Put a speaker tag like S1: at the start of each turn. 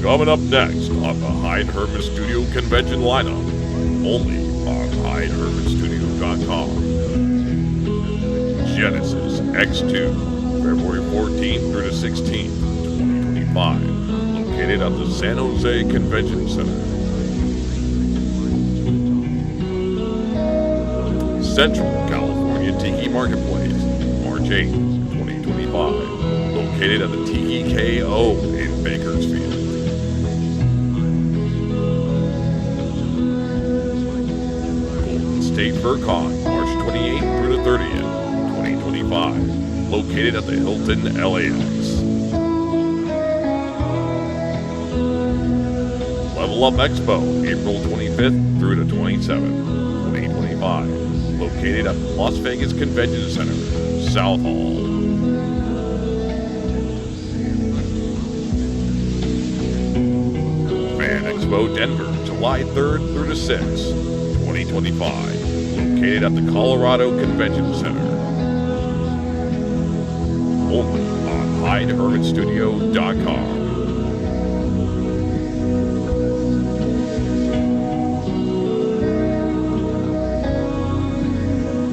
S1: Coming up next on the Hyde Hermit Studio Convention lineup, only on HydeHermitStudio.com. Genesis X2, February 14th through the 16th, 2025, located at the San Jose Convention Center. Central California Tiki Marketplace, March 8th, 2025, located at the Tiki KO in Bakersfield. State FurCon, March 28th through the 30th, 2025, located at the Hilton LAX. Level Up Expo, April 25th through the 27th, 2025, located at the Las Vegas Convention Center, South Hall. Fan Expo Denver, July 3rd through the 6th, 2025, located at the Colorado Convention Center. Only on HydeHermitStudio.com.